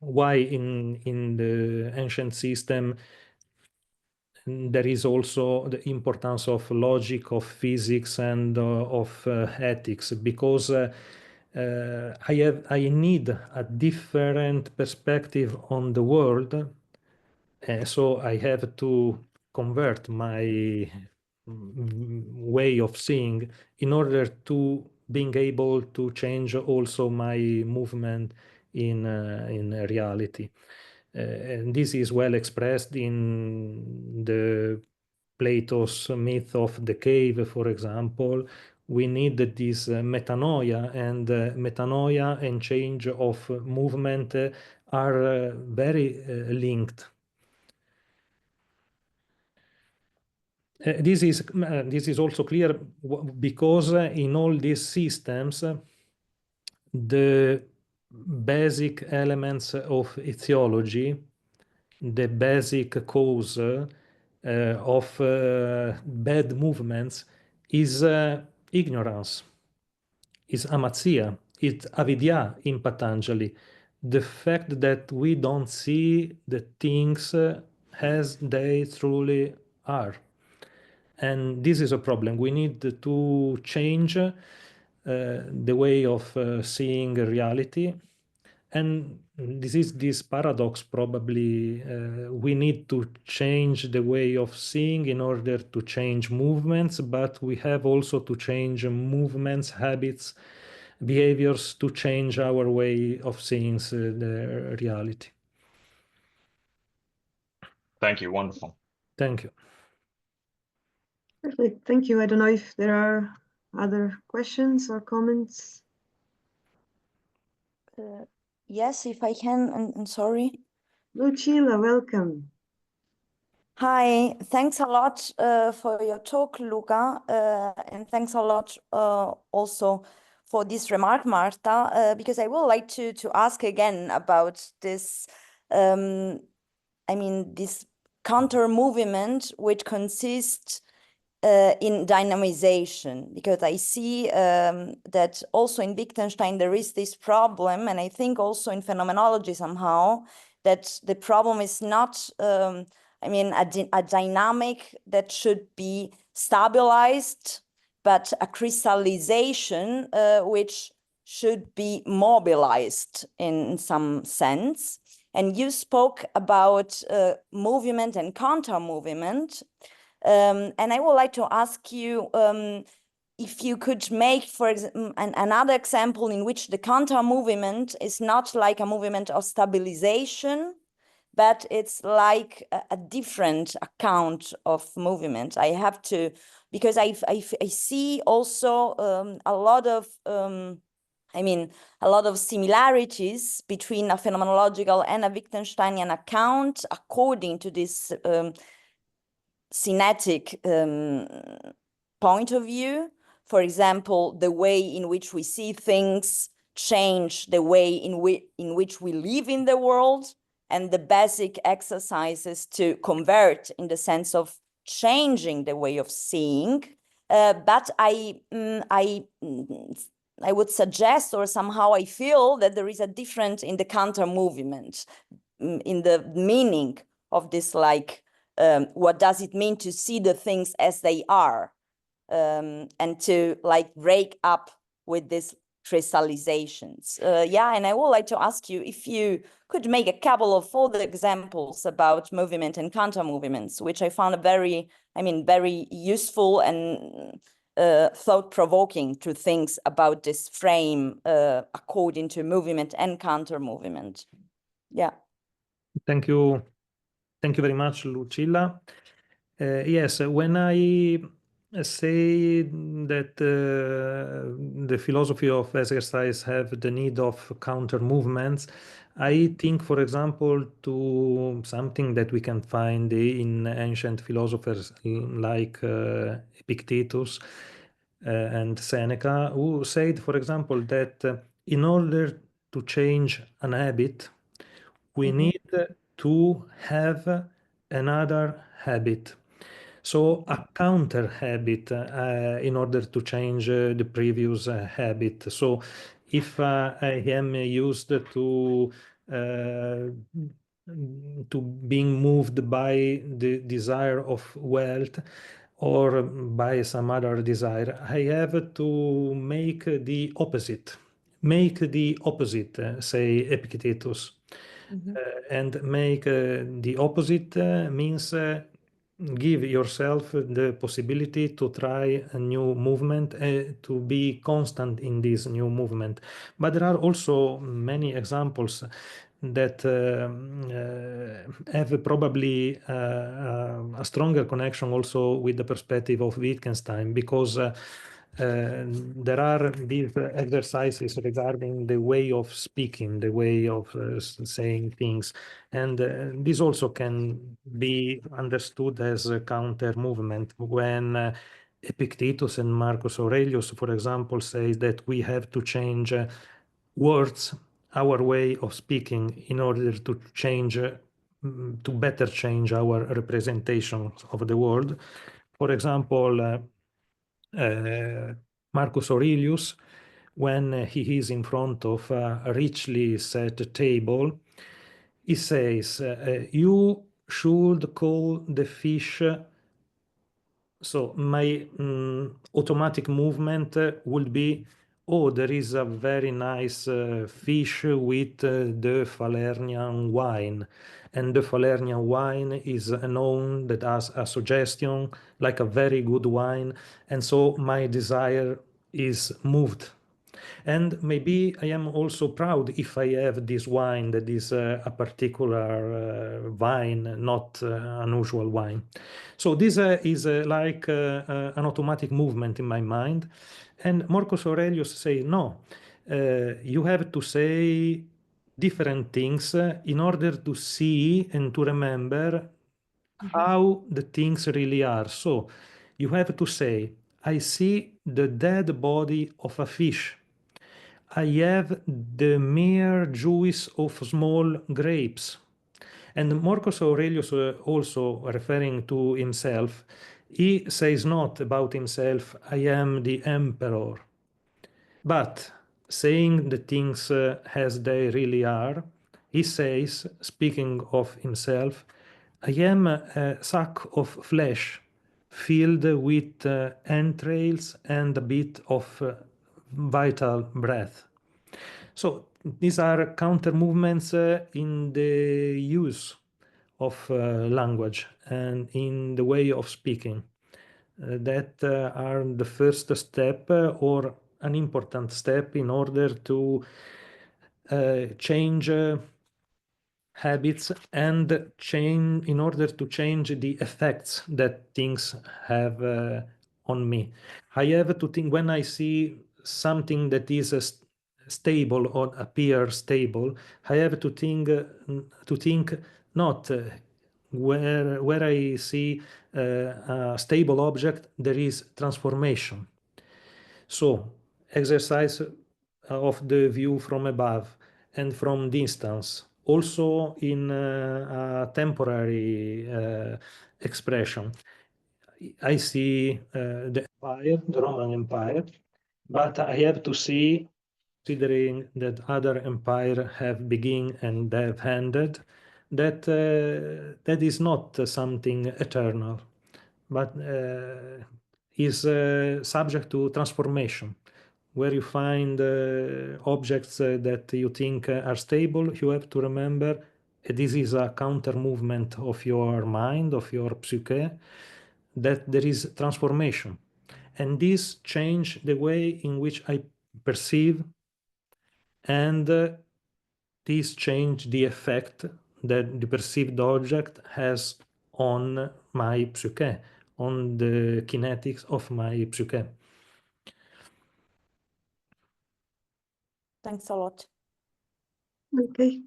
Why in the ancient system there is also the importance of logic, of physics, and of ethics, because I need a different perspective on the world. So I have to convert my way of seeing in order to being able to change also my movement in reality. And this is well expressed in the Plato's myth of the cave, for example. We need this metanoia, and metanoia and change of movement are very linked. This is also clear because in all these systems, the basic elements of etiology, the basic cause of bad movements is ignorance, is amatia, it's avidya in Patanjali. The fact that we don't see the things as they truly are. And this is a problem. We need to change the way of seeing reality. And this is this paradox, probably. We need to change the way of seeing in order to change movements, but we have also to change movements, habits, behaviors to change our way of seeing the reality. Thank you. Wonderful. Thank you. Perfect. Thank you. I don't know if there are other questions or comments. Yes, if I can, and sorry. Lucilla, welcome. Hi, thanks a lot for your talk, Luca, and thanks a lot also for this remark, Marta, because I would like to ask again about this, this counter movement, which consists in dynamization, because I see that also in Wittgenstein there is this problem, and I think also in phenomenology somehow, that the problem is not a dynamic that should be stabilized, but a crystallization which should be mobilized in some sense. And you spoke about movement and counter movement. And I would like to ask you if you could make, for example, another example in which the counter movement is not like a movement of stabilization, but it's like a different account of movement. I have to, because I see also a lot of similarities between a phenomenological and a Wittgensteinian account according to this kinetic point of view. For example, the way in which we see things change the way in which we live in the world, and the basic exercises to convert in the sense of changing the way of seeing. But I would suggest, or somehow I feel, that there is a difference in the counter movement, in the meaning of this, like, what does it mean to see the things as they are, and to like break up with these crystallizations. And I would like to ask you if you could make a couple of further examples about movement and counter movements, which I found very useful and thought-provoking to think about this frame according to movement and counter movement. Yeah. Thank you. Thank you very much, Lucilla. Yes, when I say that the philosophy of exercise have the need of counter movements, I think, for example, to something that we can find in ancient philosophers like Epictetus and Seneca, who said, for example, that in order to change an habit, we need to have another habit. So a counter habit in order to change the previous habit. So if I am used to being moved by the desire of wealth or by some other desire, I have to make the opposite. Make the opposite, say Epictetus. And make the opposite means give yourself the possibility to try a new movement, to be constant in this new movement. But there are also many examples that have probably a stronger connection also with the perspective of Wittgenstein, because there are these exercises regarding the way of speaking, the way of saying things, and this also can be understood as a counter movement when Epictetus and Marcus Aurelius, for example, say that we have to change words, our way of speaking, in order to change, to better change our representation of the world. For example, Marcus Aurelius, when he is in front of a richly set table, he says, you should call the fish. So my automatic movement would be, oh, there is a very nice fish with the Falernian wine. And the Falernian wine is known that has a suggestion like a very good wine. And so my desire is moved. And maybe I am also proud if I have this wine that is a particular wine, not unusual wine. So this is like an automatic movement in my mind. And Marcus Aurelius say, no, you have to say different things in order to see and to remember how the things really are. So you have to say, I see the dead body of a fish. I have the mere juice of small grapes. And Marcus Aurelius, also referring to himself, he says not about himself, I am the emperor. But saying the things as they really are, he says, speaking of himself, I am a sack of flesh filled with entrails and a bit of vital breath. So these are counter movements in the use of language and in the way of speaking that are the first step or an important step in order to change habits and change in order to change the effects that things have on me. I have to think when I see something that is stable or appears stable, I have to think not where I see a stable object, there is transformation. So exercise of the view from above and from distance, also in a temporary expression. I see the empire, the Roman Empire, but I have to see, considering that other empires have begun and have ended, that that is not something eternal, but is subject to transformation. Where you find objects that you think are stable, you have to remember this is a counter movement of your mind, of your psyche, that there is transformation. And this change the way in which I perceive, and this change the effect that the perceived object has on my psyche, on the kinetics of my psyche. Thanks a lot. Okay,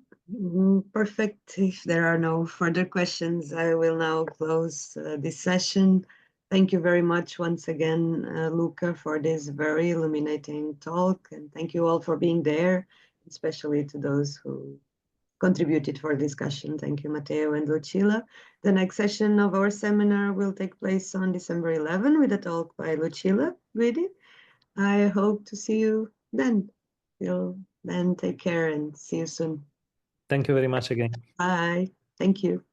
perfect. If there are no further questions, I will now close this session. Thank you very much once again, Luca, for this very illuminating talk. And thank you all for being there, especially to those who contributed for discussion. Thank you, Matteo and Lucilla. The next session of our seminar will take place on December 11 with a talk by Lucilla Guidi. I hope to see you then. Till then, take care and see you soon. Thank you very much again. Bye. Thank you.